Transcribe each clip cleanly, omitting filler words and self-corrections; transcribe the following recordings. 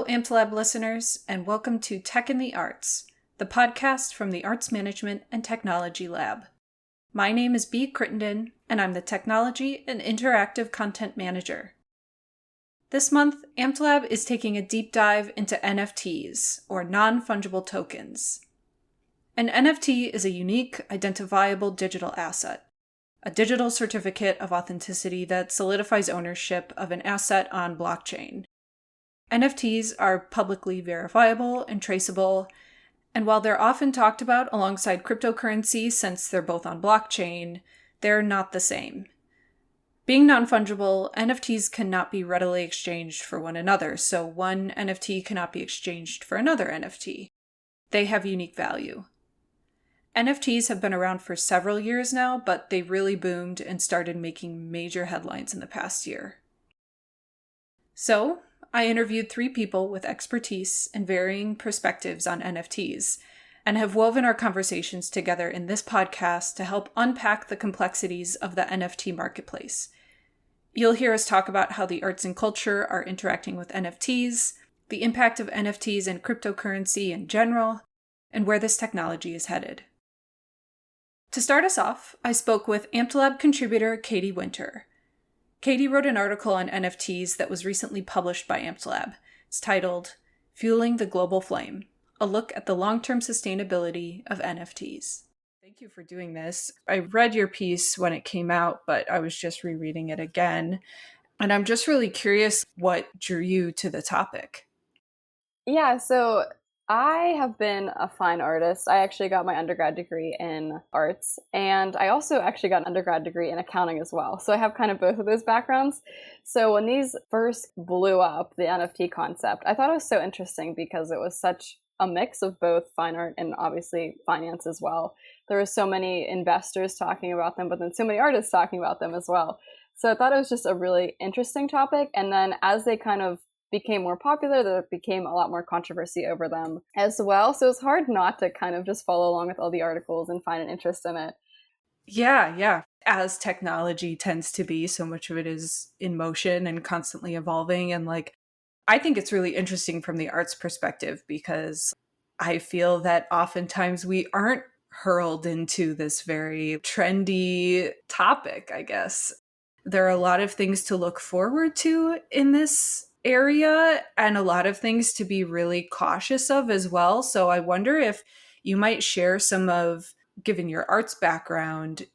Hello, AMT Lab listeners, and welcome to Tech in the Arts, the podcast from the Arts Management and Technology Lab. My name is B Crittenden, and I'm the Technology and Interactive Content Manager. This month, AMT Lab is taking a deep dive into NFTs, or non-fungible tokens. An NFT is a unique, identifiable digital asset, a digital certificate of authenticity that solidifies ownership of an asset on blockchain. NFTs are publicly verifiable and traceable, and while they're often talked about alongside cryptocurrency since they're both on blockchain, they're not the same. Being non-fungible, NFTs cannot be readily exchanged for one another, so one NFT cannot be exchanged for another NFT. They have unique value. NFTs have been around for several years now, but they really boomed and started making major headlines in the past year. So, I interviewed 3 people with expertise and varying perspectives on NFTs, and have woven our conversations together in this podcast to help unpack the complexities of the NFT marketplace. You'll hear us talk about how the arts and culture are interacting with NFTs, the impact of NFTs and cryptocurrency in general, and where this technology is headed. To start us off, I spoke with AMT Lab contributor Katie Winter. Katie wrote an article on NFTs that was recently published by AMT Lab. It's titled, Fueling the Global Flame, a look at the long-term sustainability of NFTs. Thank you for doing this. I read your piece when it came out, but I was just rereading it again. And I'm just really curious what drew you to the topic. Yeah, so I have been a fine artist. I actually got my undergrad degree in arts, and I also actually got an undergrad degree in accounting as well. So I have kind of both of those backgrounds. So when these first blew up, the NFT concept, I thought it was so interesting because it was such a mix of both fine art and obviously finance as well. There were so many investors talking about them, but then so many artists talking about them as well. So I thought it was just a really interesting topic. And then as they kind of became more popular, there became a lot more controversy over them as well. So it's hard not to kind of just follow along with all the articles and find an interest in it. Yeah. As technology tends to be, so much of it is in motion and constantly evolving. And I think it's really interesting from the arts perspective because I feel that oftentimes we aren't hurled into this very trendy topic, I guess. There are a lot of things to look forward to in this area and a lot of things to be really cautious of as well. So I wonder if you might share some of, given your arts background,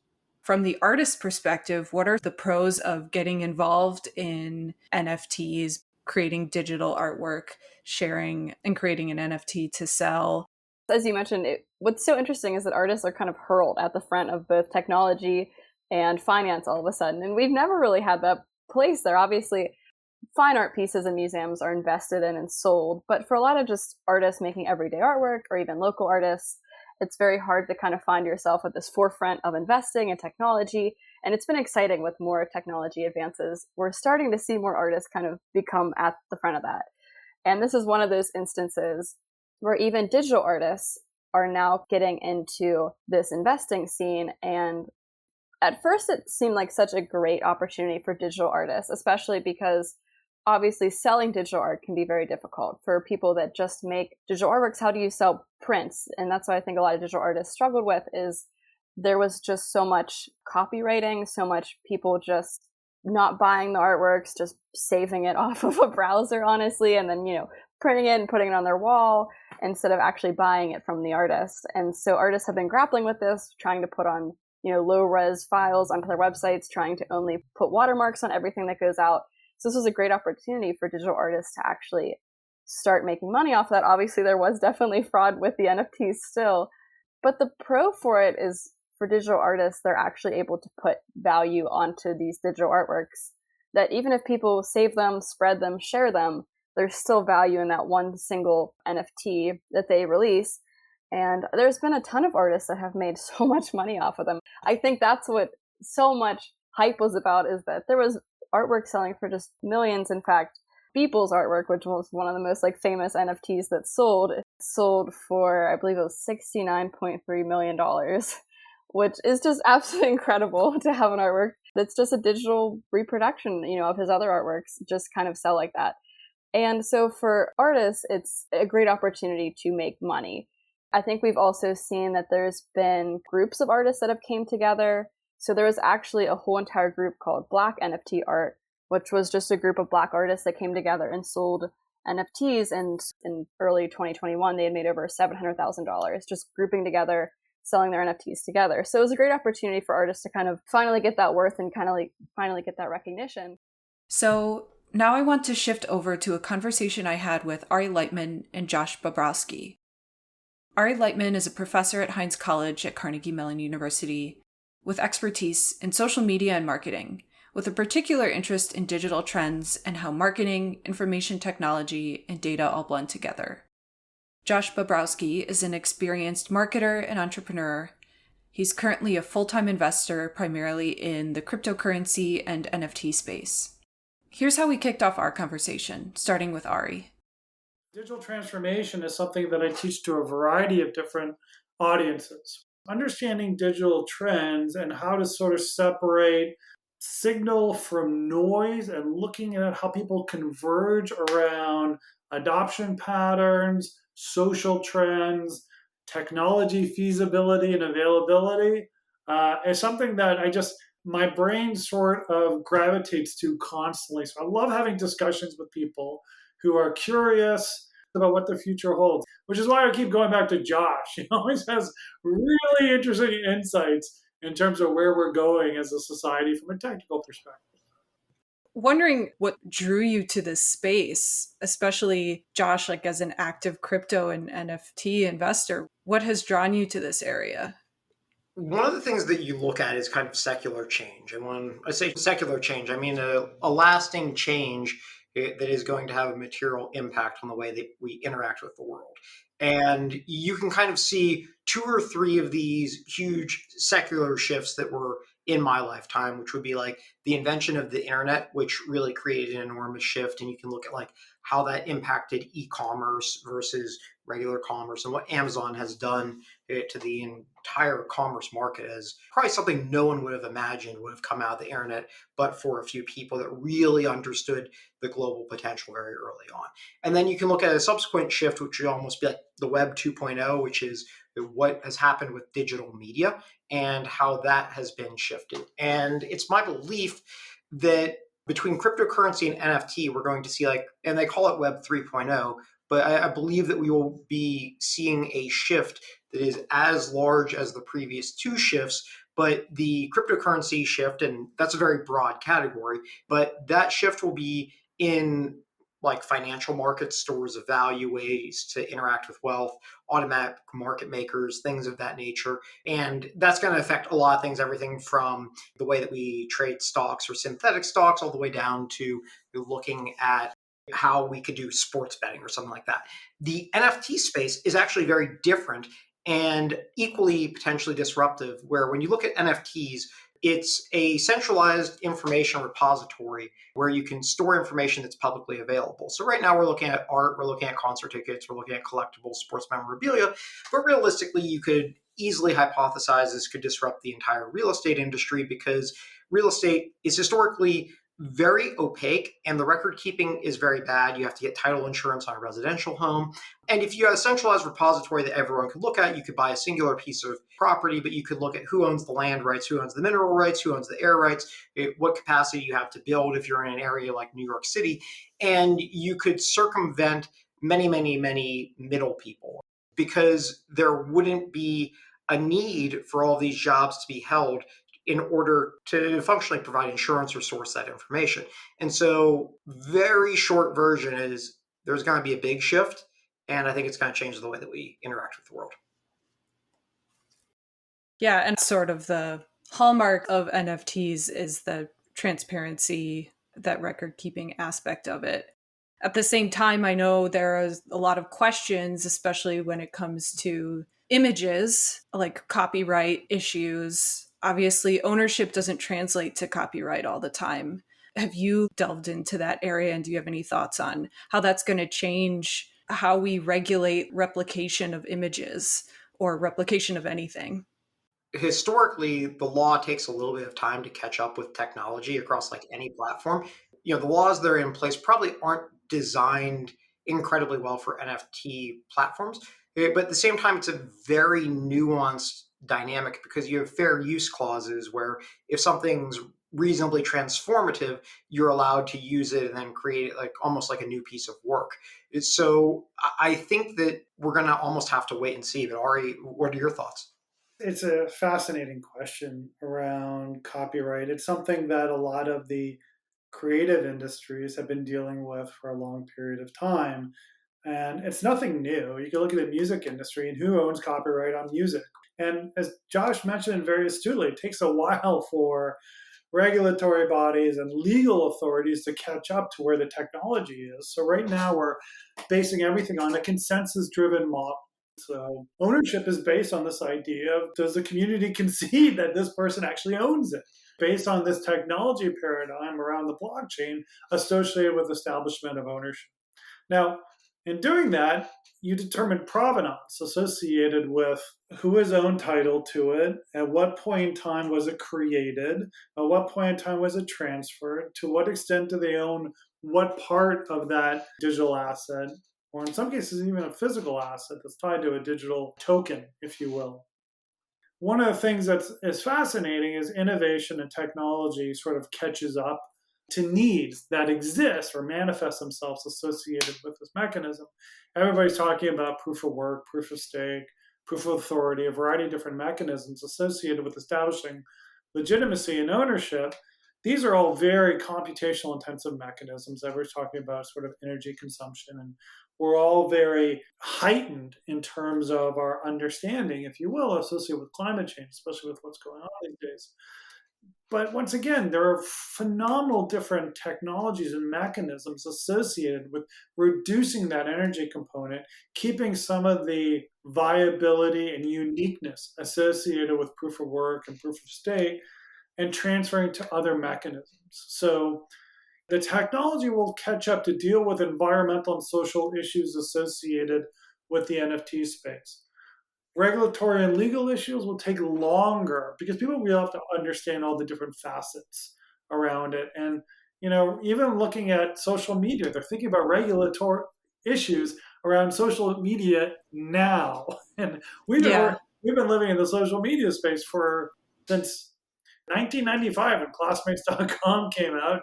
from the artist perspective, what are the pros of getting involved in NFTs, creating digital artwork, sharing and creating an NFT to sell? As you mentioned, what's so interesting is that artists are kind of hurled at the front of both technology and finance all of a sudden. And we've never really had that place there. Obviously, fine art pieces in museums are invested in and sold, but for a lot of just artists making everyday artwork or even local artists, it's very hard to kind of find yourself at this forefront of investing in technology. And it's been exciting with more technology advances. We're starting to see more artists kind of become at the front of that. And this is one of those instances where even digital artists are now getting into this investing scene. And at first, it seemed like such a great opportunity for digital artists, especially because obviously selling digital art can be very difficult for people that just make digital artworks. How do you sell prints? And that's what I think a lot of digital artists struggled with, is there was just so much copywriting, so much people just not buying the artworks, just saving it off of a browser, honestly, and then, printing it and putting it on their wall instead of actually buying it from the artist. And so artists have been grappling with this, trying to put on, low-res files onto their websites, trying to only put watermarks on everything that goes out. So this was a great opportunity for digital artists to actually start making money off of that. Obviously, there was definitely fraud with the NFTs still, but the pro for it is for digital artists, they're actually able to put value onto these digital artworks that even if people save them, spread them, share them, there's still value in that one single NFT that they release. And there's been a ton of artists that have made so much money off of them. I think that's what so much hype was about, is that there was artwork selling for just millions. In fact, Beeple's artwork, which was one of the most famous NFTs that sold for, I believe it was $69.3 million, which is just absolutely incredible to have an artwork that's just a digital reproduction, of his other artworks just kind of sell like that. And so for artists, it's a great opportunity to make money. I think we've also seen that there's been groups of artists that have came together. So there was actually a whole entire group called Black NFT Art, which was just a group of Black artists that came together and sold NFTs. And in early 2021, they had made over $700,000 just grouping together, selling their NFTs together. So it was a great opportunity for artists to kind of finally get that worth and kind of like finally get that recognition. So now I want to shift over to a conversation I had with Ari Lightman and Josh Bobrowsky. Ari Lightman is a professor at Heinz College at Carnegie Mellon University with expertise in social media and marketing, with a particular interest in digital trends and how marketing, information technology, and data all blend together. Josh Bobrowsky is an experienced marketer and entrepreneur. He's currently a full-time investor primarily in the cryptocurrency and NFT space. Here's how we kicked off our conversation, starting with Ari. Digital transformation is something that I teach to a variety of different audiences. Understanding digital trends and how to sort of separate signal from noise and looking at how people converge around adoption patterns, social trends, technology feasibility and availability is something that my brain sort of gravitates to constantly. So I love having discussions with people who are curious about what the future holds, which is why I keep going back to Josh. He always has really interesting insights in terms of where we're going as a society from a technical perspective. Wondering what drew you to this space, especially Josh, like as an active crypto and NFT investor, what has drawn you to this area? One of the things that you look at is kind of secular change. And when I say secular change, I mean a lasting change that is going to have a material impact on the way that we interact with the world. And you can kind of see two or three of these huge secular shifts that were in my lifetime, which would be like the invention of the internet, which really created an enormous shift. And you can look at like how that impacted e-commerce versus regular commerce and what Amazon has done to the entire commerce market is probably something no one would have imagined would have come out of the internet, but for a few people that really understood the global potential very early on. And then you can look at a subsequent shift, which would almost be like the Web 2.0, which is what has happened with digital media and how that has been shifted. And it's my belief that between cryptocurrency and NFT, we're going to see and they call it Web 3.0, but I believe that we will be seeing a shift that is as large as the previous two shifts, but the cryptocurrency shift, and that's a very broad category, but that shift will be in like financial markets, stores of value, ways to interact with wealth, automatic market makers, things of that nature. And that's going to affect a lot of things, everything from the way that we trade stocks or synthetic stocks, all the way down to looking at how we could do sports betting or something like that. The NFT space is actually very different and equally potentially disruptive, where when you look at NFTs, it's a centralized information repository where you can store information that's publicly available. So right now we're looking at art, we're looking at concert tickets, we're looking at collectibles, sports memorabilia, but realistically you could easily hypothesize this could disrupt the entire real estate industry because real estate is historically very opaque and the record keeping is very bad. You have to get title insurance on a residential home. And if you have a centralized repository that everyone could look at, you could buy a singular piece of property, but you could look at who owns the land rights, who owns the mineral rights, who owns the air rights, what capacity you have to build if you're in an area like New York City. And you could circumvent many, many, many middle people because there wouldn't be a need for all these jobs to be held in order to functionally provide insurance or source that information. And so very short version is there's going to be a big shift, and I think it's going to change the way that we interact with the world. Yeah, and sort of the hallmark of NFTs is the transparency, that record-keeping aspect of it. At the same time, I know there is a lot of questions, especially when it comes to images, like copyright issues. Obviously, ownership doesn't translate to copyright all the time. Have you delved into that area, and do you have any thoughts on how that's going to change how we regulate replication of images or replication of anything? Historically, the law takes a little bit of time to catch up with technology across like any platform. The laws that are in place probably aren't designed incredibly well for NFT platforms. But at the same time, it's a very nuanced dynamic because you have fair use clauses where if something's reasonably transformative, you're allowed to use it and then create it like almost like a new piece of work. So I think that we're going to almost have to wait and see. But Ari, what are your thoughts? It's a fascinating question around copyright. It's something that a lot of the creative industries have been dealing with for a long period of time. And it's nothing new. You can look at the music industry and who owns copyright on music. And as Josh mentioned very astutely, it takes a while for regulatory bodies and legal authorities to catch up to where the technology is. So right now we're basing everything on a consensus-driven model. So ownership is based on this idea of, does the community concede that this person actually owns it? Based on this technology paradigm around the blockchain associated with establishment of ownership. Now, in doing that, you determine provenance associated with who has owned title to it, at what point in time was it created, at what point in time was it transferred, to what extent do they own what part of that digital asset, or in some cases even a physical asset that's tied to a digital token, if you will. One of the things that is fascinating is innovation and technology sort of catches up to needs that exist or manifest themselves associated with this mechanism. Everybody's talking about proof of work, proof of stake, proof of authority, a variety of different mechanisms associated with establishing legitimacy and ownership. These are all very computational intensive mechanisms. Everybody's talking about sort of energy consumption, and we're all very heightened in terms of our understanding, if you will, associated with climate change, especially with what's going on these days. But once again, there are phenomenal different technologies and mechanisms associated with reducing that energy component, keeping some of the viability and uniqueness associated with proof of work and proof of stake, and transferring to other mechanisms. So the technology will catch up to deal with environmental and social issues associated with the NFT space. Regulatory and legal issues will take longer because people will have to understand all the different facets around it. And, even looking at social media, they're thinking about regulatory issues around social media now. And we've been living in the social media space since 1995 when classmates.com came out,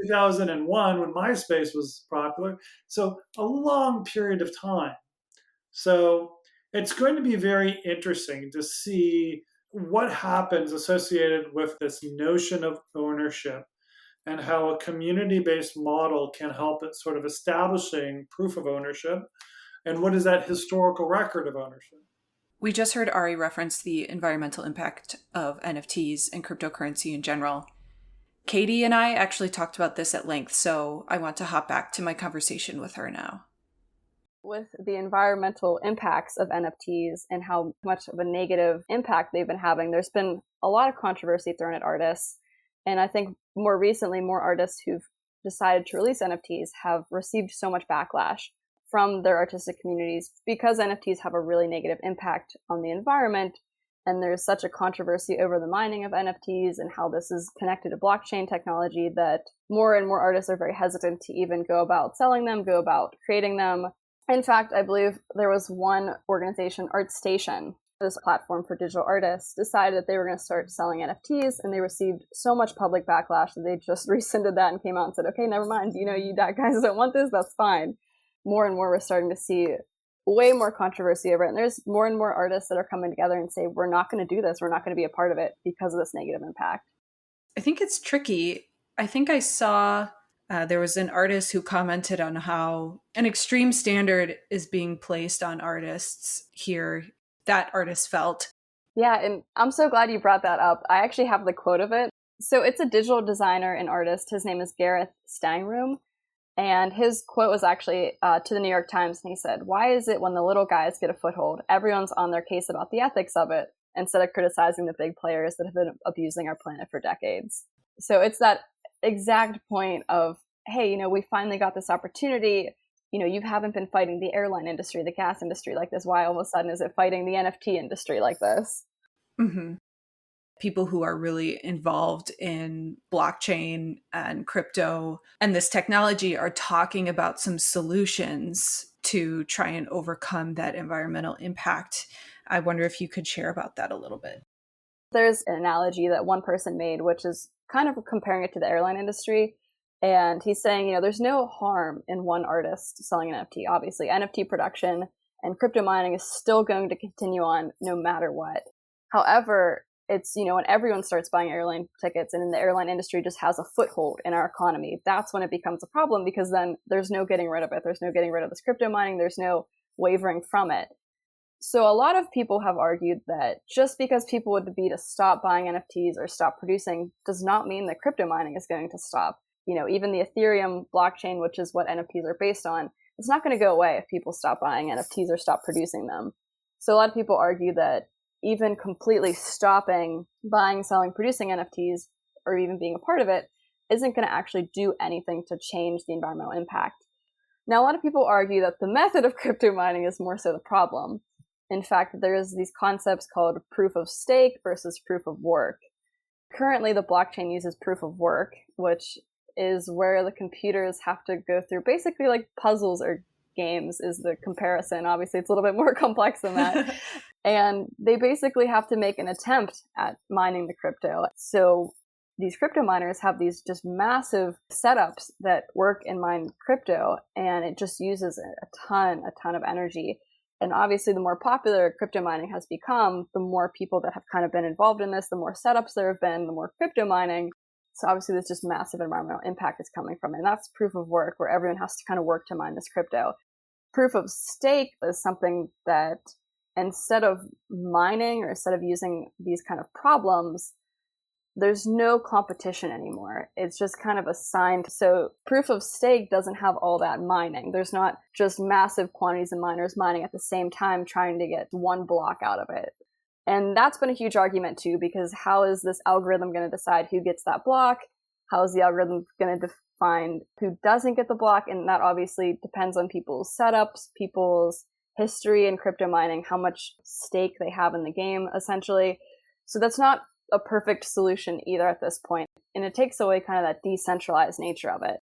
2001 when MySpace was popular. So a long period of time. So it's going to be very interesting to see what happens associated with this notion of ownership and how a community-based model can help at sort of establishing proof of ownership, and what is that historical record of ownership. We just heard Ari reference the environmental impact of NFTs and cryptocurrency in general. Katie and I actually talked about this at length, so I want to hop back to my conversation with her now. With the environmental impacts of NFTs and how much of a negative impact they've been having, there's been a lot of controversy thrown at artists. And I think more recently, more artists who've decided to release NFTs have received so much backlash from their artistic communities because NFTs have a really negative impact on the environment. And there's such a controversy over the mining of NFTs and how this is connected to blockchain technology that more and more artists are very hesitant to even go about selling them, go about creating them. In fact, I believe there was one organization, ArtStation, this platform for digital artists, decided that they were going to start selling NFTs, and they received so much public backlash that they just rescinded that and came out and said, okay, never mind, you guys don't want this, that's fine. More and more we're starting to see way more controversy over it, and there's more and more artists that are coming together and say, we're not going to do this, we're not going to be a part of it because of this negative impact. I think it's tricky. I think I saw there was an artist who commented on how an extreme standard is being placed on artists here, that artist felt. Yeah, and I'm so glad you brought that up. I actually have the quote of it. So it's a digital designer and artist. His name is Gareth Stangroom. And his quote was actually to the New York Times. And he said, "Why is it when the little guys get a foothold, everyone's on their case about the ethics of it, instead of criticizing the big players that have been abusing our planet for decades?" So it's that exact point of, hey, we finally got this opportunity. You haven't been fighting the airline industry, the gas industry like this. Why all of a sudden is it fighting the NFT industry like this? Mm-hmm. people who are really involved in blockchain and crypto and this technology are talking about some solutions to try and overcome that environmental impact. I wonder if you could share about that a little bit. There's an analogy that one person made, which is kind of comparing it to the airline industry. And he's saying, there's no harm in one artist selling an NFT. Obviously, NFT production and crypto mining is still going to continue on no matter what. However, it's, when everyone starts buying airline tickets and the airline industry just has a foothold in our economy, that's when it becomes a problem, because then there's no getting rid of it. There's no getting rid of this crypto mining. There's no wavering from it. So a lot of people have argued that just because people would be to stop buying NFTs or stop producing does not mean that crypto mining is going to stop. Even the Ethereum blockchain, which is what NFTs are based on, it's not going to go away if people stop buying NFTs or stop producing them. So a lot of people argue that even completely stopping buying, selling, producing NFTs, or even being a part of it, isn't going to actually do anything to change the environmental impact. Now, a lot of people argue that the method of crypto mining is more so the problem. In fact, there's these concepts called proof of stake versus proof of work. Currently, the blockchain uses proof of work, which is where the computers have to go through basically like puzzles or games is the comparison. Obviously, it's a little bit more complex than that. And they basically have to make an attempt at mining the crypto. So these crypto miners have these just massive setups that work and mine crypto, and it just uses a ton of energy. And obviously, the more popular crypto mining has become, the more people that have kind of been involved in this, the more setups there have been, the more crypto mining. So obviously, there's just massive environmental impact is coming from it. And that's proof of work, where everyone has to kind of work to mine this crypto. Proof of stake is something that instead of mining or instead of using these kind of problems, there's no competition anymore. It's just kind of assigned. So proof of stake doesn't have all that mining. There's not just massive quantities of miners mining at the same time trying to get one block out of it. And that's been a huge argument too, because how is this algorithm going to decide who gets that block? How is the algorithm going to define who doesn't get the block? And that obviously depends on people's setups, people's history in crypto mining, how much stake they have in the game, essentially. So that's not a perfect solution either at this point. And it takes away kind of that decentralized nature of it.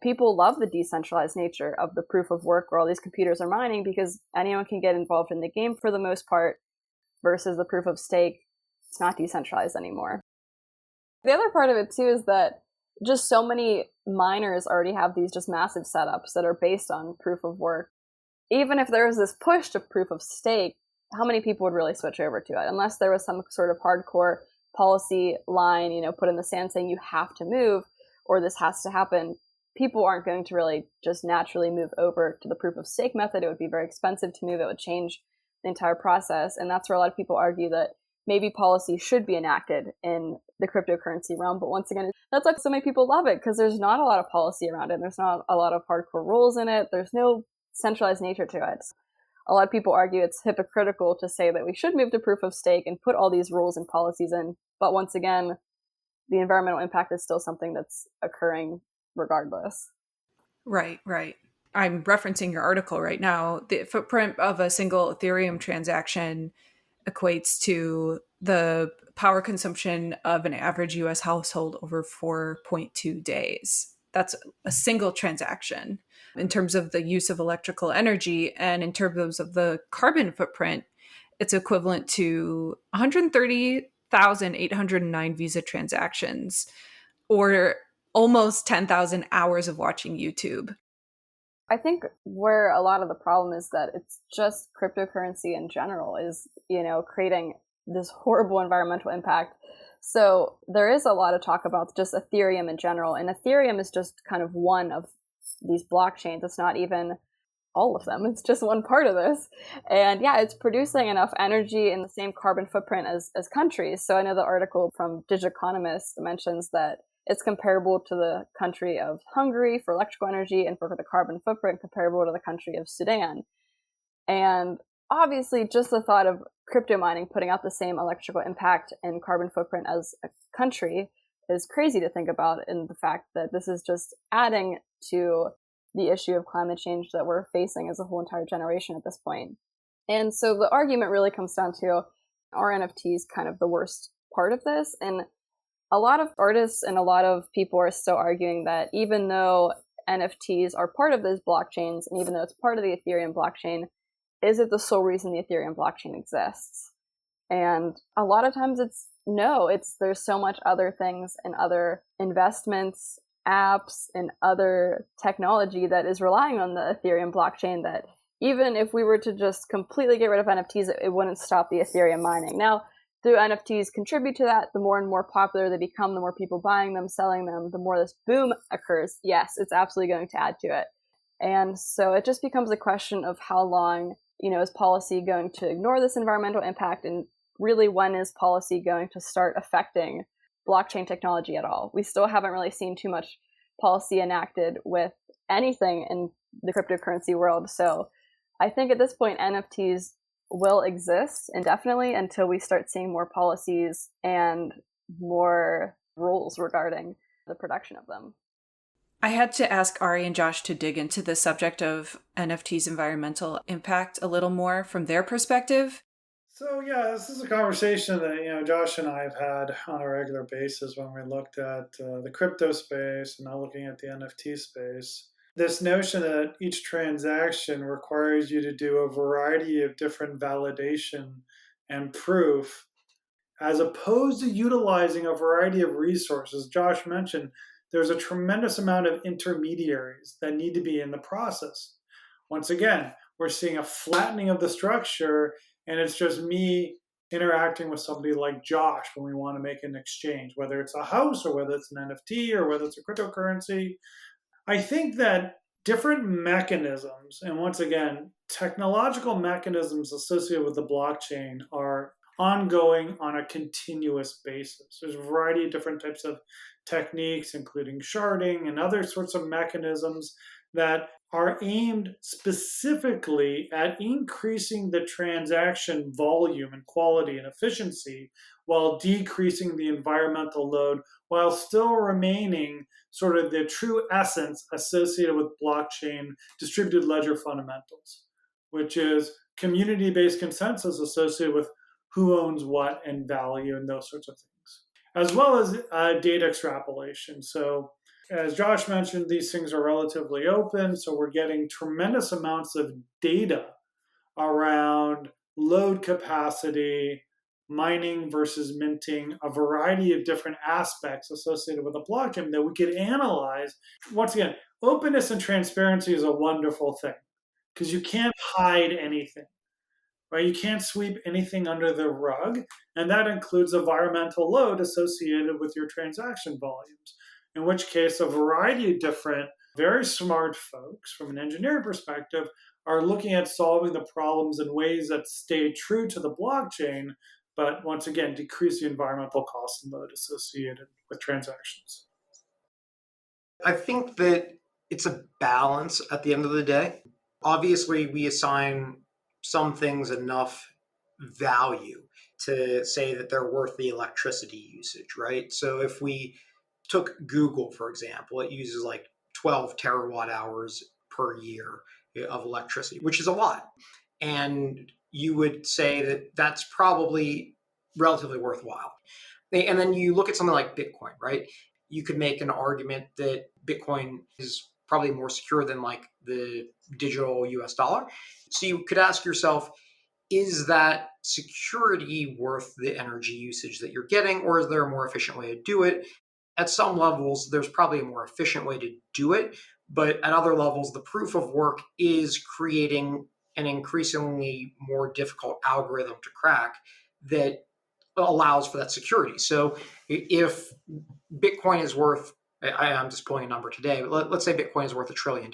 People love the decentralized nature of the proof of work where all these computers are mining, because anyone can get involved in the game for the most part, versus the proof of stake. It's not decentralized anymore. The other part of it too is that just so many miners already have these just massive setups that are based on proof of work. Even if there was this push to proof of stake, how many people would really switch over to it? Unless there was some sort of hardcore policy line, put in the sand saying you have to move or this has to happen, people aren't going to really just naturally move over to the proof of stake method. It would be very expensive to move. It would change the entire process. And that's where a lot of people argue that maybe policy should be enacted in the cryptocurrency realm. But once again, that's like so many people love it because there's not a lot of policy around it. There's not a lot of hardcore rules in it. There's no centralized nature to it. A lot of people argue it's hypocritical to say that we should move to proof of stake and put all these rules and policies in. But once again, the environmental impact is still something that's occurring regardless. Right. I'm referencing your article right now. The footprint of a single Ethereum transaction equates to the power consumption of an average US household over 4.2 days. That's a single transaction in terms of the use of electrical energy. And in terms of the carbon footprint, it's equivalent to 130,809 Visa transactions, or almost 10,000 hours of watching YouTube. I think where a lot of the problem is that it's just cryptocurrency in general is, creating this horrible environmental impact. So there is a lot of talk about just Ethereum in general, and Ethereum is just kind of one of these blockchains. It's not even all of them. It's just one part of this. And yeah, it's producing enough energy in the same carbon footprint as countries. So I know the article from Digital Economist mentions that it's comparable to the country of Hungary for electrical energy, and for the carbon footprint comparable to the country of Sudan. And obviously, just the thought of crypto mining putting out the same electrical impact and carbon footprint as a country is crazy to think about, in the fact that this is just adding to the issue of climate change that we're facing as a whole entire generation at this point. And so the argument really comes down to, are NFTs kind of the worst part of this. And a lot of artists and a lot of people are still arguing that even though NFTs are part of those blockchains, and even though it's part of the Ethereum blockchain, is it the sole reason the Ethereum blockchain exists? And a lot of times it's no, there's so much other things and other investments, apps, and other technology that is relying on the Ethereum blockchain that even if we were to just completely get rid of NFTs, it wouldn't stop the Ethereum mining. Now, do NFTs contribute to that? The more and more popular they become, the more people buying them, selling them, the more this boom occurs. Yes, it's absolutely going to add to it. And so it just becomes a question of how long, is policy going to ignore this environmental impact, and really when is policy going to start affecting blockchain technology at all? We still haven't really seen too much policy enacted with anything in the cryptocurrency world. So I think at this point, NFTs will exist indefinitely until we start seeing more policies and more rules regarding the production of them. I had to ask Ari and Josh to dig into the subject of NFTs' environmental impact a little more from their perspective. So yeah, this is a conversation that Josh and I have had on a regular basis when we looked at the crypto space and now looking at the NFT space. This notion that each transaction requires you to do a variety of different validation and proof, as opposed to utilizing a variety of resources. Josh mentioned there's a tremendous amount of intermediaries that need to be in the process. Once again, we're seeing a flattening of the structure, and it's just me interacting with somebody like Josh when we want to make an exchange, whether it's a house or whether it's an NFT or whether it's a cryptocurrency. I think that different mechanisms, and once again, technological mechanisms associated with the blockchain are ongoing on a continuous basis. There's a variety of different types of techniques, including sharding and other sorts of mechanisms that are aimed specifically at increasing the transaction volume and quality and efficiency while decreasing the environmental load, while still remaining sort of the true essence associated with blockchain distributed ledger fundamentals, which is community-based consensus associated with who owns what and value and those sorts of things, as well as data extrapolation. So as Josh mentioned, these things are relatively open, so we're getting tremendous amounts of data around load capacity, mining versus minting, a variety of different aspects associated with a blockchain that we could analyze. Once again, openness and transparency is a wonderful thing because you can't hide anything, right? You can't sweep anything under the rug, and that includes environmental load associated with your transaction volumes. In which case, a variety of different, very smart folks from an engineering perspective are looking at solving the problems in ways that stay true to the blockchain, but once again, decrease the environmental cost and load associated with transactions. I think that it's a balance at the end of the day. Obviously, we assign some things enough value to say that they're worth the electricity usage, right? So if we took Google, for example, it uses like 12 terawatt hours per year of electricity, which is a lot. And you would say that that's probably relatively worthwhile. And then you look at something like Bitcoin, right? You could make an argument that Bitcoin is probably more secure than like the digital US dollar. So you could ask yourself, is that security worth the energy usage that you're getting, or is there a more efficient way to do it? At some levels, there's probably a more efficient way to do it, but at other levels, the proof of work is creating an increasingly more difficult algorithm to crack that allows for that security. So if Bitcoin is worth, I'm just pulling a number today, but let's say Bitcoin is worth $1 trillion,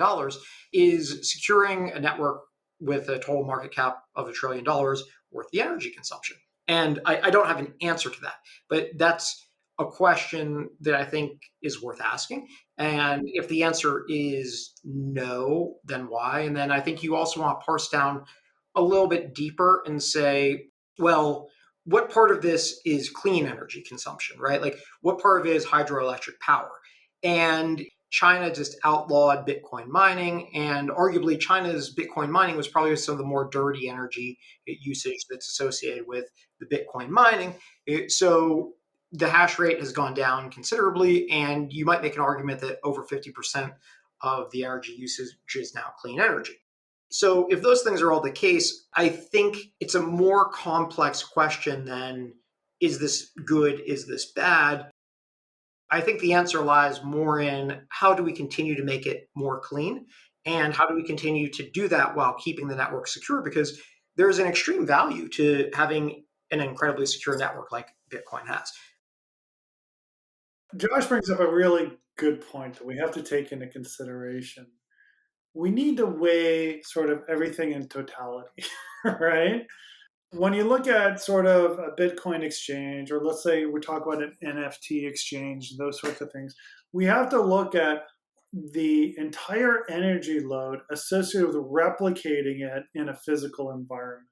is securing a network with a total market cap of $1 trillion worth the energy consumption? And I don't have an answer to that, but that's a question that I think is worth asking. And if the answer is no, then why? And then I think you also want to parse down a little bit deeper and say, well, what part of this is clean energy consumption, right? Like what part of it is hydroelectric power? And China just outlawed Bitcoin mining, and arguably China's Bitcoin mining was probably some of the more dirty energy usage that's associated with the Bitcoin mining. So the hash rate has gone down considerably, and you might make an argument that over 50% of the energy usage is now clean energy. So if those things are all the case, I think it's a more complex question than, is this good, is this bad? I think the answer lies more in, how do we continue to make it more clean? And how do we continue to do that while keeping the network secure? Because there's an extreme value to having an incredibly secure network like Bitcoin has. Josh brings up a really good point that we have to take into consideration. We need to weigh sort of everything in totality, right? When you look at sort of a Bitcoin exchange, or let's say we talk about an NFT exchange, those sorts of things, we have to look at the entire energy load associated with replicating it in a physical environment,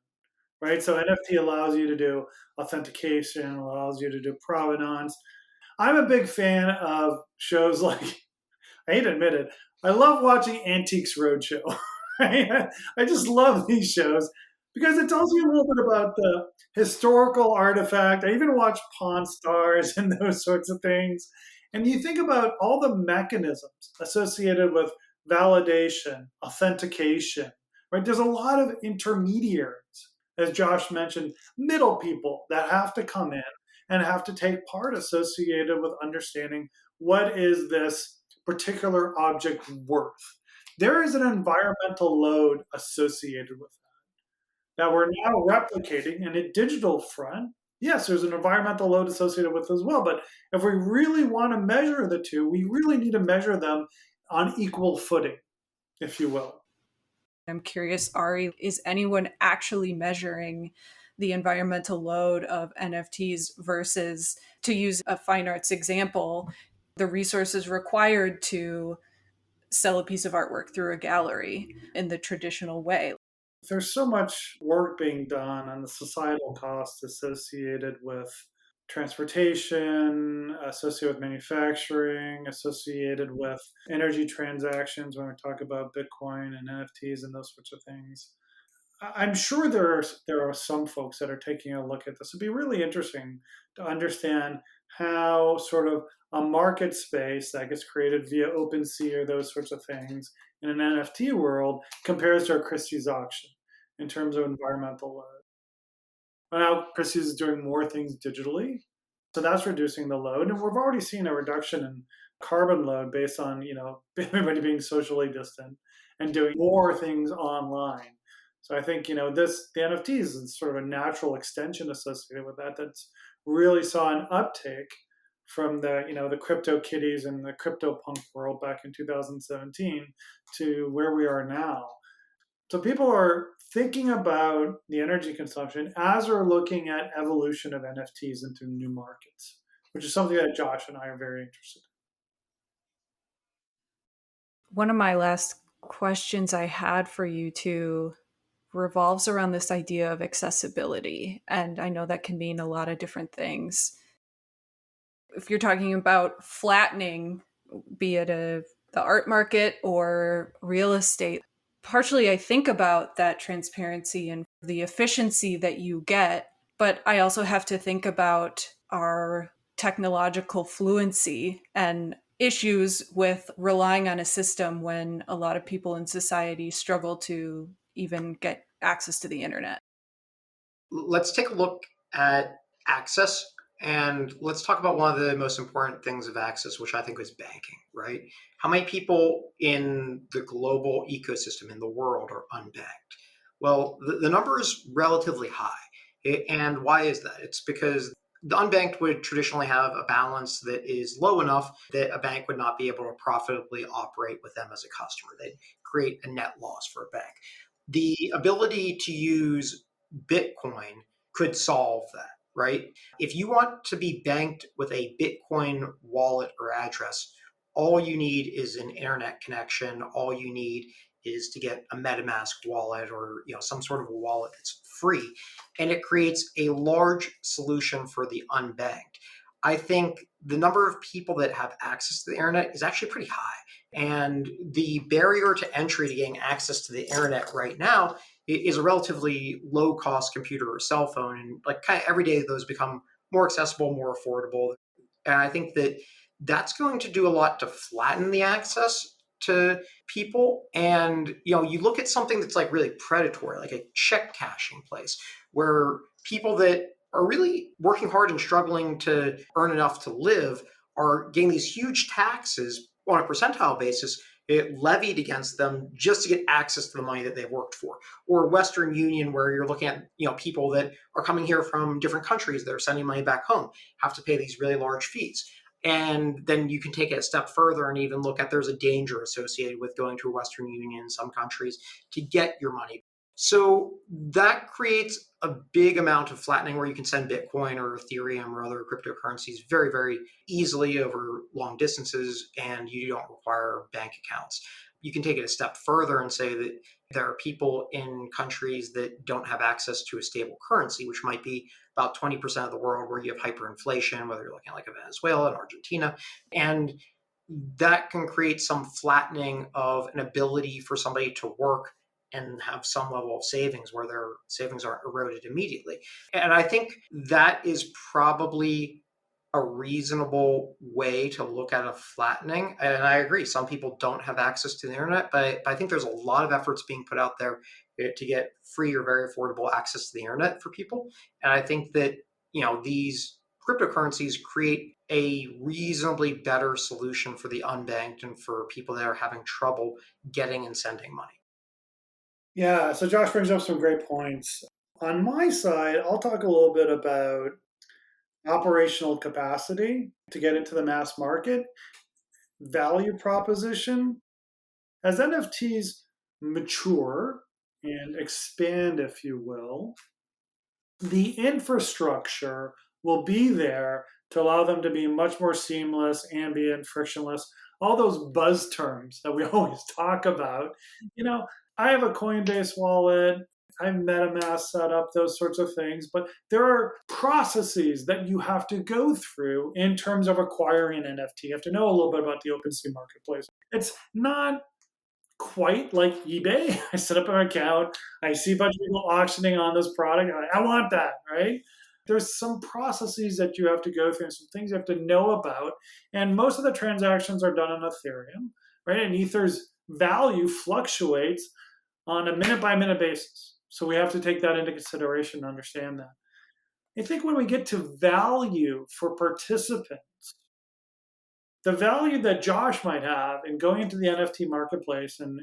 right? So NFT allows you to do authentication, allows you to do provenance. I'm a big fan of shows like, I hate to admit it, I love watching Antiques Roadshow. Right? I just love these shows because it tells you a little bit about the historical artifact. I even watch Pawn Stars and those sorts of things. And you think about all the mechanisms associated with validation, authentication, right? There's a lot of intermediaries, as Josh mentioned, middle people that have to come in and have to take part associated with understanding what is this particular object worth. There is an environmental load associated with that we're now replicating in a digital front. Yes, there's an environmental load associated with it as well. But if we really want to measure the two, we really need to measure them on equal footing, if you will. I'm curious, Ari, is anyone actually measuring the environmental load of NFTs versus, to use a fine arts example, the resources required to sell a piece of artwork through a gallery in the traditional way? There's so much work being done on the societal costs associated with transportation, associated with manufacturing, associated with energy transactions when we talk about Bitcoin and NFTs and those sorts of things. I'm sure there are some folks that are taking a look at this. It'd be really interesting to understand how sort of a market space that gets created via OpenSea or those sorts of things in an NFT world compares to a Christie's auction in terms of environmental load. But now Christie's is doing more things digitally, so that's reducing the load, and we've already seen a reduction in carbon load based on everybody being socially distant and doing more things online. So I think the NFTs is sort of a natural extension associated with that. That's really saw an uptake from the crypto kitties and the crypto punk world back in 2017 to where we are now. So people are thinking about the energy consumption as we're looking at evolution of NFTs into new markets, which is something that Josh and I are very interested in. One of my last questions I had for you two revolves around this idea of accessibility. And I know that can mean a lot of different things. If you're talking about flattening, be it the art market or real estate, partially I think about that transparency and the efficiency that you get, but I also have to think about our technological fluency and issues with relying on a system when a lot of people in society struggle to even get access to the internet. Let's take a look at access, and let's talk about one of the most important things of access, which I think is banking, right? How many people in the global ecosystem in the world are unbanked? Well, the number is relatively high. And why is that? It's because the unbanked would traditionally have a balance that is low enough that a bank would not be able to profitably operate with them as a customer. They'd create a net loss for a bank. The ability to use Bitcoin could solve that, right? If you want to be banked with a Bitcoin wallet or address, all you need is an internet connection. All you need is to get a MetaMask wallet or some sort of a wallet that's free, and it creates a large solution for the unbanked. I think the number of people that have access to the internet is actually pretty high. And the barrier to entry to getting access to the internet right now is a relatively low cost computer or cell phone. And like kind of every day, those become more accessible, more affordable. And I think that that's going to do a lot to flatten the access to people. And you look at something that's like really predatory, like a check cashing place, where people that are really working hard and struggling to earn enough to live are getting these huge taxes on a percentile basis levied against them just to get access to the money that they've worked for. Or Western Union, where you're looking at people that are coming here from different countries that are sending money back home, have to pay these really large fees. And then you can take it a step further and even look at there's a danger associated with going to a Western Union in some countries to get your money. So that creates a big amount of flattening where you can send Bitcoin or Ethereum or other cryptocurrencies very, very easily over long distances, and you don't require bank accounts. You can take it a step further and say that there are people in countries that don't have access to a stable currency, which might be about 20% of the world, where you have hyperinflation, whether you're looking at like a Venezuela and Argentina. And that can create some flattening of an ability for somebody to work and have some level of savings where their savings aren't eroded immediately. And I think that is probably a reasonable way to look at a flattening. And I agree, some people don't have access to the internet, but I think there's a lot of efforts being put out there to get free or very affordable access to the internet for people. And I think that, these cryptocurrencies create a reasonably better solution for the unbanked and for people that are having trouble getting and sending money. Yeah, so Josh brings up some great points. On my side, I'll talk a little bit about operational capacity to get into the mass market, value proposition. As NFTs mature and expand, if you will, the infrastructure will be there to allow them to be much more seamless, ambient, frictionless, all those buzz terms that we always talk about. I have a Coinbase wallet, I have MetaMask set up, those sorts of things, but there are processes that you have to go through in terms of acquiring an NFT. You have to know a little bit about the OpenSea marketplace. It's not quite like eBay. I set up an account, I see a bunch of people auctioning on this product, and I want that, right? There's some processes that you have to go through and some things you have to know about. And most of the transactions are done on Ethereum, right? And Ether's value fluctuates on a minute-by-minute basis. So we have to take that into consideration to understand that. I think when we get to value for participants, the value that Josh might have in going into the NFT marketplace and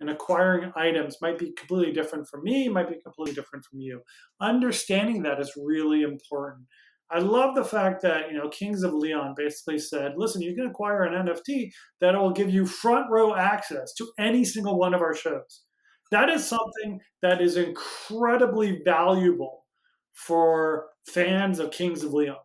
acquiring items might be completely different from me, might be completely different from you. Understanding that is really important. I love the fact that, Kings of Leon basically said, listen, you can acquire an NFT that will give you front row access to any single one of our shows. That is something that is incredibly valuable for fans of Kings of Leon.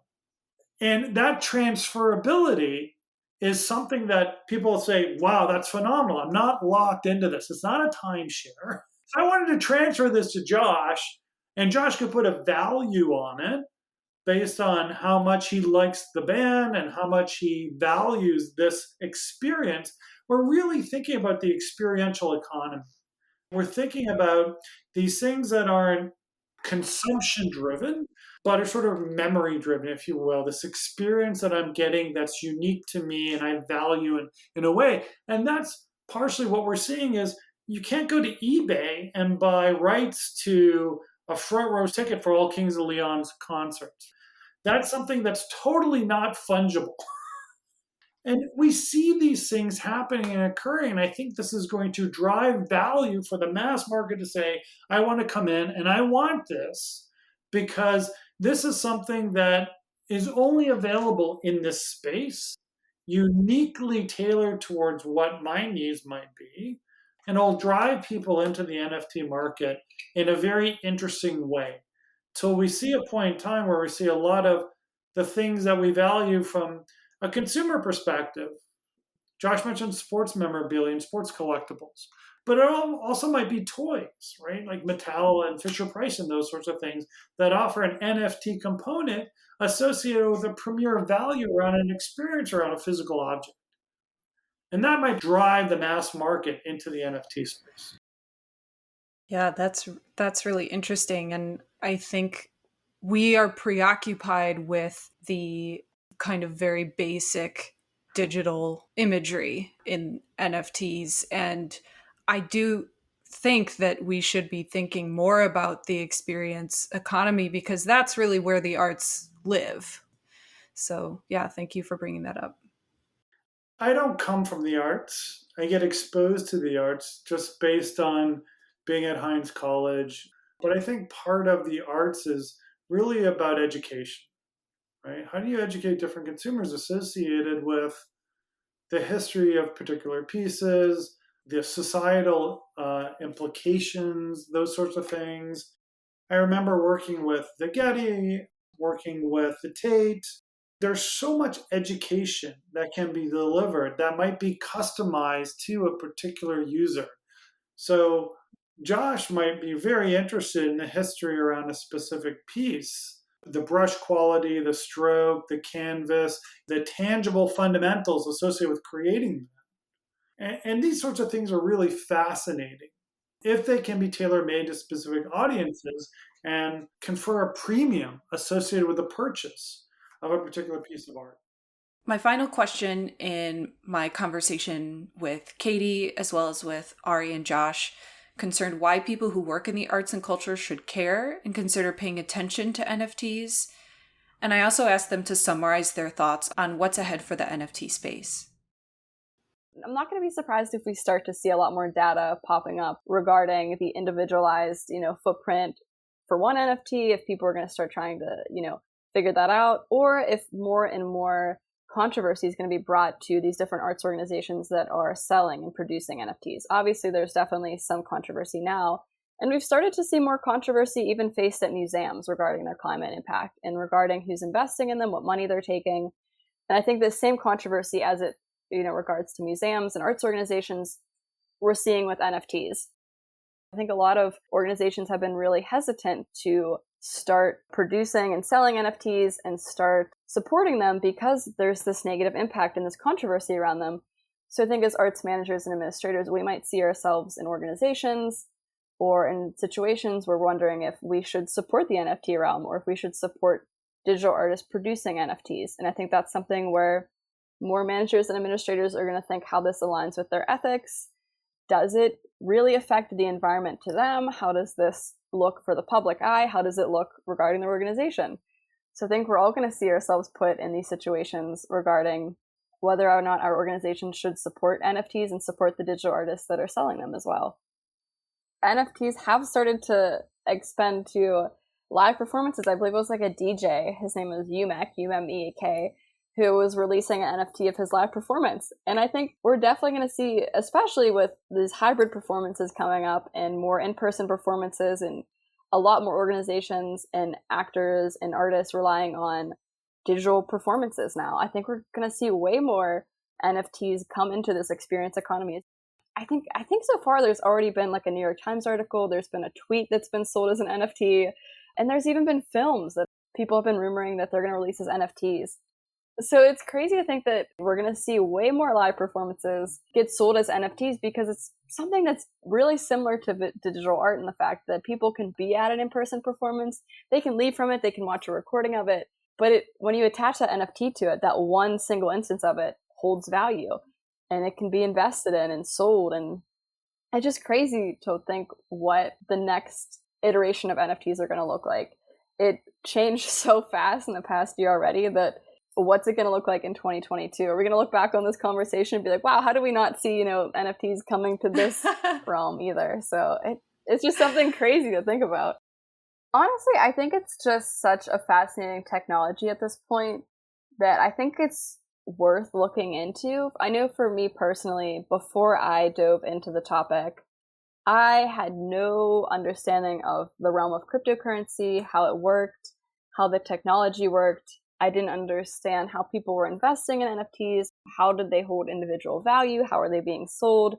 And that transferability is something that people say, wow, that's phenomenal. I'm not locked into this. It's not a timeshare. If I wanted to transfer this to Josh, and Josh could put a value on it based on how much he likes the band and how much he values this experience, we're really thinking about the experiential economy. We're thinking about these things that aren't consumption driven, but are sort of memory driven, if you will. This experience that I'm getting that's unique to me and I value in a way. And that's partially what we're seeing is you can't go to eBay and buy rights to a front row ticket for all Kings of Leon's concerts. That's something that's totally not fungible. And we see these things happening and occurring. And I think this is going to drive value for the mass market to say, I want to come in and I want this because this is something that is only available in this space, uniquely tailored towards what my needs might be. And it'll drive people into the NFT market in a very interesting way. Till we see a point in time where we see a lot of the things that we value from a consumer perspective. Josh mentioned sports memorabilia and sports collectibles. But it also might be toys, right? Like Mattel and Fisher Price and those sorts of things that offer an NFT component associated with a premier value around an experience around a physical object. And that might drive the mass market into the NFT space. Yeah, that's really interesting. And I think we are preoccupied with the kind of very basic digital imagery in NFTs. And I do think that we should be thinking more about the experience economy because that's really where the arts live. So, yeah, thank you for bringing that up. I don't come from the arts. I get exposed to the arts just based on being at Heinz College. But I think part of the arts is really about education, right? How do you educate different consumers associated with the history of particular pieces, the societal implications, those sorts of things? I remember working with the Getty, working with the Tate. There's so much education that can be delivered that might be customized to a particular user. So Josh might be very interested in the history around a specific piece, the brush quality, the stroke, the canvas, the tangible fundamentals associated with creating them. And these sorts of things are really fascinating if they can be tailor made to specific audiences and confer a premium associated with the purchase of a particular piece of art. My final question in my conversation with Katie, as well as with Ari and Josh, concerned why people who work in the arts and culture should care and consider paying attention to NFTs. And I also asked them to summarize their thoughts on what's ahead for the NFT space. I'm not going to be surprised if we start to see a lot more data popping up regarding the individualized, footprint for one NFT, if people are going to start trying to, figure that out, or if more and more controversy is going to be brought to these different arts organizations that are selling and producing NFTs. Obviously, there's definitely some controversy now, and we've started to see more controversy even faced at museums regarding their climate impact and regarding who's investing in them, what money they're taking. And I think the same controversy as it regards to museums and arts organizations, we're seeing with NFTs. I think a lot of organizations have been really hesitant to start producing and selling NFTs and start supporting them because there's this negative impact and this controversy around them. So I think as arts managers and administrators, we might see ourselves in organizations or in situations where we're wondering if we should support the NFT realm or if we should support digital artists producing NFTs. And I think that's something where more managers and administrators are going to think how this aligns with their ethics. Does it really affect the environment to them? How does this look for the public eye? How does it look regarding the organization? So I think we're all going to see ourselves put in these situations regarding whether or not our organization should support NFTs and support the digital artists that are selling them as well. NFTs have started to expand to live performances. I believe it was like a DJ. His name was Umek, U-M-E-K, who was releasing an NFT of his live performance. And I think we're definitely going to see, especially with these hybrid performances coming up and more in-person performances and a lot more organizations and actors and artists relying on digital performances now. I think we're going to see way more NFTs come into this experience economy. I think so far there's already been like a New York Times article, there's been a tweet that's been sold as an NFT, and there's even been films that people have been rumoring that they're going to release as NFTs. So it's crazy to think that we're going to see way more live performances get sold as NFTs because it's something that's really similar to digital art in the fact that people can be at an in-person performance, they can leave from it, they can watch a recording of it, but when you attach that NFT to it, that one single instance of it holds value and it can be invested in and sold. And it's just crazy to think what the next iteration of NFTs are going to look like. It changed so fast in the past year already that what's it going to look like in 2022? Are we going to look back on this conversation and be like, wow, how did we not see, NFTs coming to this realm either? So it's just something crazy to think about. Honestly, I think it's just such a fascinating technology at this point that I think it's worth looking into. I know for me personally, before I dove into the topic, I had no understanding of the realm of cryptocurrency, how it worked, how the technology worked. I didn't understand how people were investing in NFTs. How did they hold individual value? How are they being sold?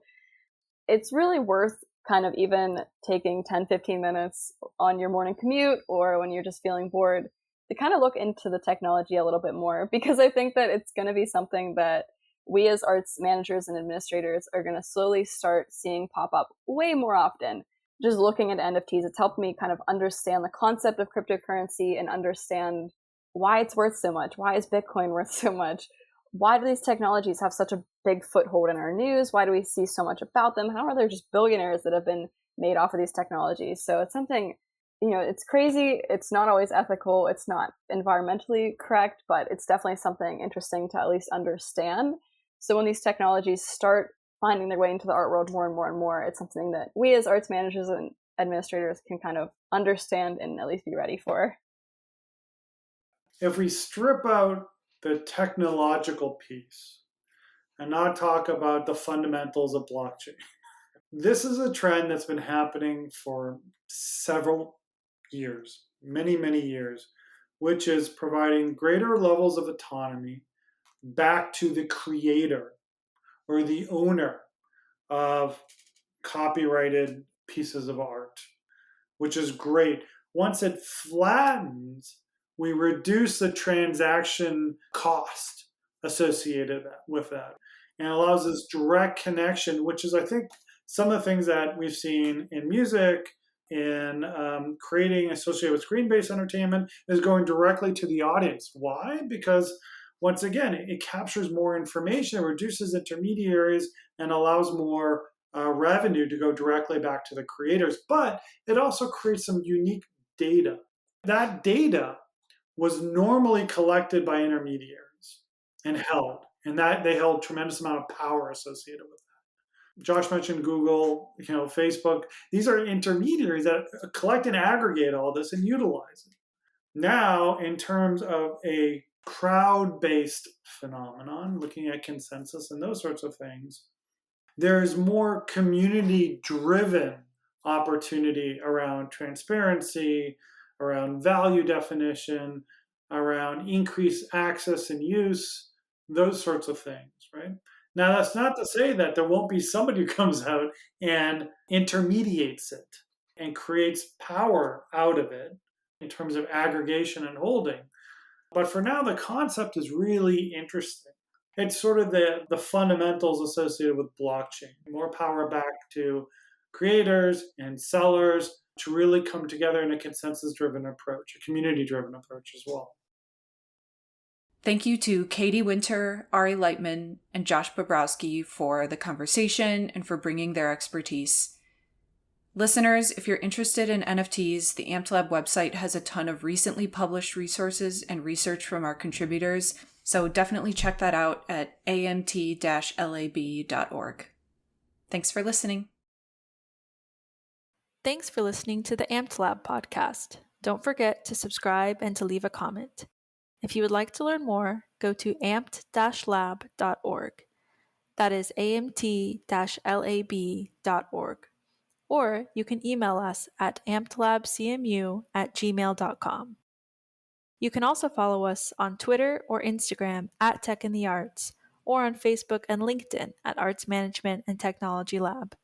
it's really worth kind of even taking 10, 15 minutes on your morning commute or when you're just feeling bored to kind of look into the technology a little bit more, because I think that it's going to be something that we as arts managers and administrators are going to slowly start seeing pop up way more often. Just looking at NFTs, it's helped me kind of understand the concept of cryptocurrency and understand why it's worth so much. Why is Bitcoin worth so much? Why do these technologies have such a big foothold in our news? Why do we see so much about them? How are there just billionaires that have been made off of these technologies? So it's something, it's crazy. It's not always ethical. It's not environmentally correct, but it's definitely something interesting to at least understand. So when these technologies start finding their way into the art world more and more and more, it's something that we as arts managers and administrators can kind of understand and at least be ready for. If we strip out the technological piece and not talk about the fundamentals of blockchain, this is a trend that's been happening for several years, many, many years, which is providing greater levels of autonomy back to the creator or the owner of copyrighted pieces of art, which is great. Once it flattens, we reduce the transaction cost associated with that and allows this direct connection, which is, I think, some of the things that we've seen in music, in creating associated with screen-based entertainment, is going directly to the audience. Why? Because once again, it captures more information, it reduces intermediaries, and allows more revenue to go directly back to the creators. But it also creates some unique data. That data was normally collected by intermediaries and held, and that they held tremendous amount of power associated with that. Josh mentioned Google, Facebook. These are intermediaries that collect and aggregate all this and utilize it. Now, in terms of a crowd-based phenomenon, looking at consensus and those sorts of things, there's more community-driven opportunity around transparency, around value definition, around increased access and use, those sorts of things, right? Now, that's not to say that there won't be somebody who comes out and intermediates it and creates power out of it in terms of aggregation and holding. But for now, the concept is really interesting. It's sort of the fundamentals associated with blockchain, more power back to creators and sellers to really come together in a consensus-driven approach, a community-driven approach as well. Thank you to Katie Winter, Ari Lightman, and Josh Bobrowsky for the conversation and for bringing their expertise. Listeners, if you're interested in NFTs, the AMT Lab website has a ton of recently published resources and research from our contributors, so definitely check that out at amt-lab.org. Thanks for listening. Thanks for listening to the AMT Lab podcast. Don't forget to subscribe and to leave a comment. If you would like to learn more, go to amt-lab.org. That is amt-lab.org. Or you can email us at amtlabcmu@gmail.com. You can also follow us on Twitter or Instagram at Tech in the Arts, or on Facebook and LinkedIn at Arts Management and Technology Lab.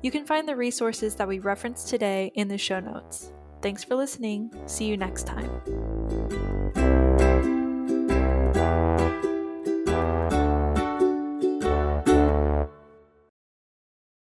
You can find the resources that we referenced today in the show notes. Thanks for listening. See you next time.